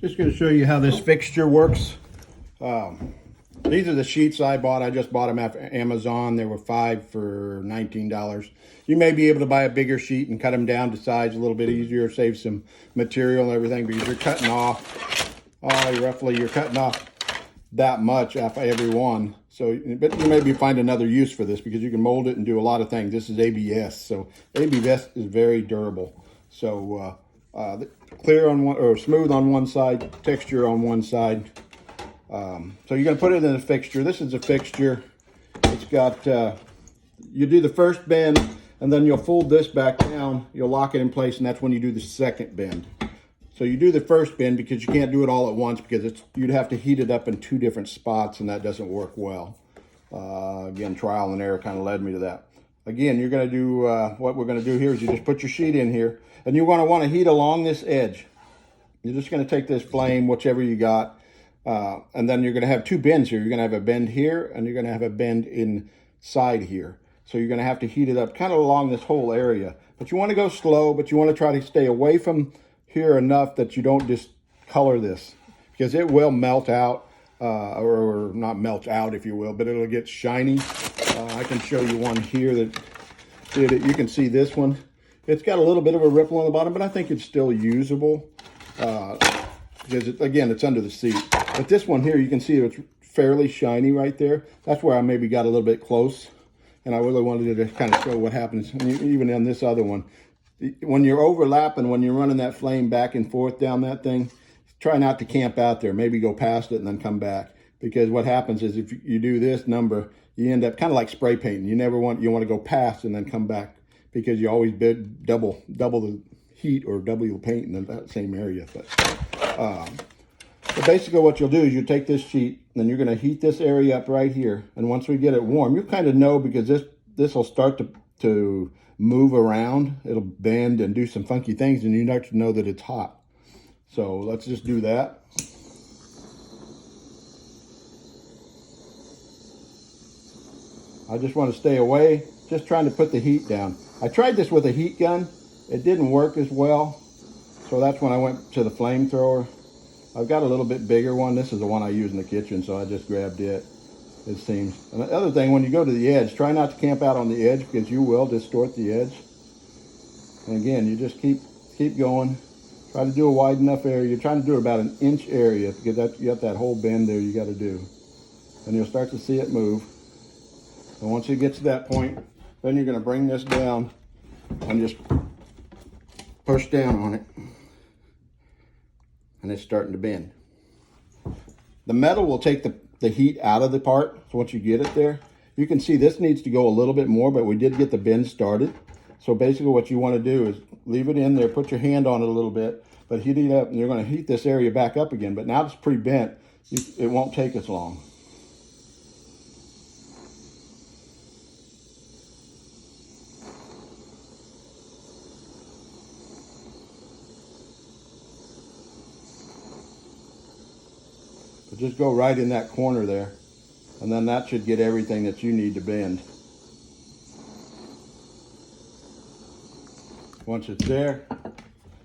Just going to show you how this fixture works. These are the sheets I bought. I just bought them at Amazon. There were 5 for $19. You may be able to buy a bigger sheet and cut them down to size a little bit easier, save some material and everything, because you're cutting off, roughly you're cutting off that much off every one. So, but you maybe find another use for this because you can mold it and do a lot of things. This is ABS, so ABS is very durable. So clear on one, or smooth on one side, texture on one side. So you're going to put it in a fixture. This is a fixture. It's got, you do the first bend, and then you'll fold this back down. You'll lock it in place, and that's when you do the second bend. So you do the first bend because you can't do it all at once, because you'd have to heat it up in 2 different spots, and that doesn't work well. Again, trial and error kind of led me to that. Again, you're going to do, what we're going to do here is you just put your sheet in here, and you're going to want to heat along this edge. You're just going to take this flame, whichever you got, and then you're going to have 2 bends here. You're going to have a bend here, and you're going to have a bend inside here. So you're going to have to heat it up kind of along this whole area. But you want to go slow, but you want to try to stay away from here enough that you don't discolor this, because it will melt out, or not melt out, if you will, but it'll get shiny. I can show you one here that you can see this one. It's got a little bit of a ripple on the bottom, but I think it's still usable, because again, it's under the seat. But this one here, you can see it's fairly shiny right there. That's where I maybe got a little bit close, and I really wanted to kind of show what happens. And even on this other one, when you're overlapping, when you're running that flame back and forth down that thing, try not to camp out there. Maybe go past it and then come back. Because what happens is if you do this number, you end up kind of like spray painting. You want to go past and then come back, because you always double the heat or double your paint in that same area. But basically what you'll do is you take this sheet, and then you're going to heat this area up right here. And once we get it warm, you kind of know, because this will start to move around. It'll bend and do some funky things, and you start to know that it's hot. So let's just do that. I just want to stay away, just trying to put the heat down. I tried this with a heat gun. It didn't work as well. So that's when I went to the flamethrower. I've got a little bit bigger one. This is the one I use in the kitchen, so I just grabbed it, it seems. And the other thing, when you go to the edge, try not to camp out on the edge, because you will distort the edge. And again, you just keep going. Try to do a wide enough area. You're trying to do about an inch area, because you got that whole bend there you got to do. And you'll start to see it move. And once it gets to that point, then you're going to bring this down and just push down on it. And it's starting to bend. The metal will take the heat out of the part. So once you get it there, you can see this needs to go a little bit more, but we did get the bend started. So basically what you want to do is leave it in there, put your hand on it a little bit, but heat it up, and you're going to heat this area back up again. But now it's pre-bent, it won't take as long. But just go right in that corner there, and then that should get everything that you need to bend. Once it's there,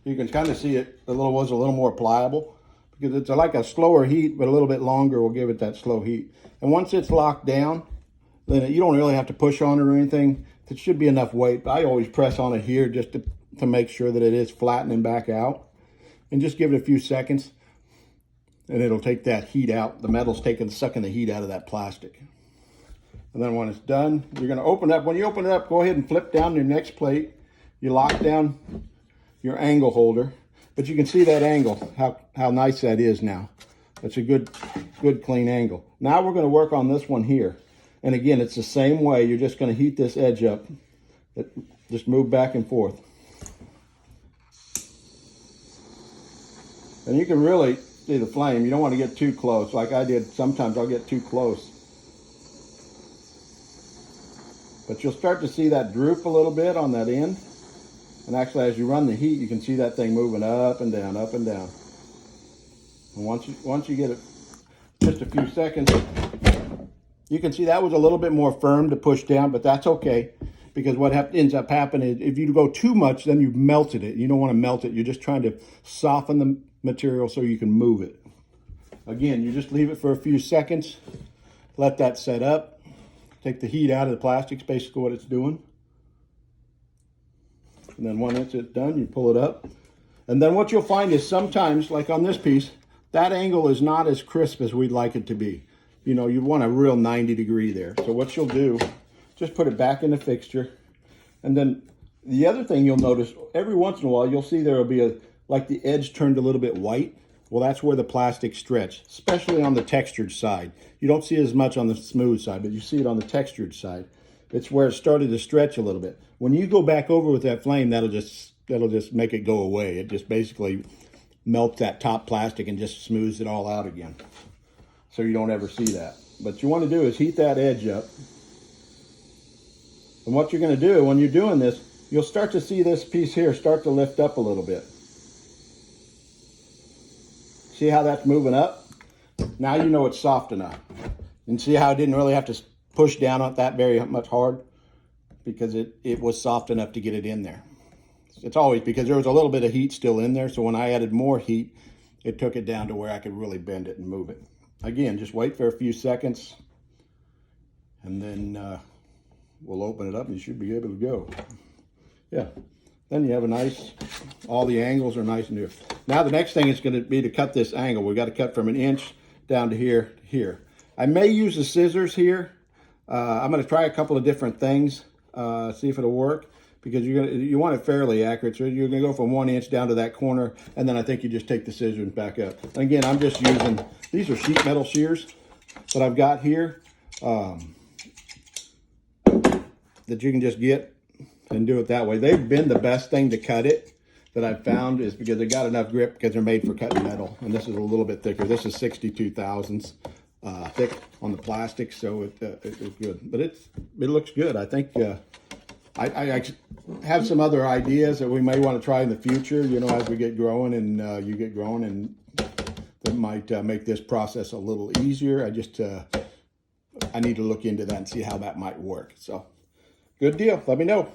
you can kind of see it was a little more pliable, because it's like a slower heat, but a little bit longer will give it that slow heat. And once it's locked down, then you don't really have to push on it or anything. It should be enough weight. But I always press on it here just to make sure that it is flattening back out. And just give it a few seconds, and it'll take that heat out. The metal's sucking the heat out of that plastic. And then when it's done, you're going to open up. When you open it up, go ahead and flip down your next plate. You lock down your angle holder, but you can see that angle, how nice that is now. That's a good clean angle. Now we're going to work on this one here. And again, it's the same way. You're just going to heat this edge up. Just move back and forth. And you can really see the flame. You don't want to get too close. Like I did, sometimes I'll get too close. But you'll start to see that droop a little bit on that end. And actually, as you run the heat, you can see that thing moving up and down, up and down. And once you get it just a few seconds, you can see that was a little bit more firm to push down, but that's okay. Because what ends up happening is if you go too much, then you've melted it. You don't want to melt it. You're just trying to soften material so you can move it. Again, you just leave it for a few seconds, let that set up, take the heat out of the plastic, basically what it's doing. And then once it's done, you pull it up. And then what you'll find is sometimes, like on this piece, that angle is not as crisp as we'd like it to be. You know, you want a real 90 degree there. So what you'll do, just put it back in the fixture. And then the other thing you'll notice, every once in a while, you'll see there will be like the edge turned a little bit white. Well, that's where the plastic stretched, especially on the textured side. You don't see it as much on the smooth side, but you see it on the textured side. It's where it started to stretch a little bit. When you go back over with that flame, that'll just make it go away. It just basically melts that top plastic and just smooths it all out again. So you don't ever see that. What you want to do is heat that edge up. And what you're going to do when you're doing this, you'll start to see this piece here start to lift up a little bit. See how that's moving up? Now you know it's soft enough. And see how I didn't really have to push down on that very much hard? Because it was soft enough to get it in there. It's always because there was a little bit of heat still in there. So when I added more heat, it took it down to where I could really bend it and move it. Again, just wait for a few seconds. And then we'll open it up and you should be able to go. Yeah. Then you have a nice, all the angles are nice and new. Now the next thing is going to be to cut this angle. We've got to cut from an inch down to here to here. I may use the scissors here. I'm going to try a couple of different things, see if it'll work, because you want it fairly accurate. So you're going to go from 1 inch down to that corner, and then I think you just take the scissors and back up. And again, I'm just using, these are sheet metal shears that I've got here that you can just get and do it that way. They've been the best thing to cut it that I've found, is because they got enough grip because they're made for cutting metal. And this is a little bit thicker. This is 62 thousandths thick on the plastic, so it's good. But it looks good. I think I have some other ideas that we may want to try in the future, you know, as we get growing and you get growing, and that might make this process a little easier. I need to look into that and see how that might work. So good deal. Let me know.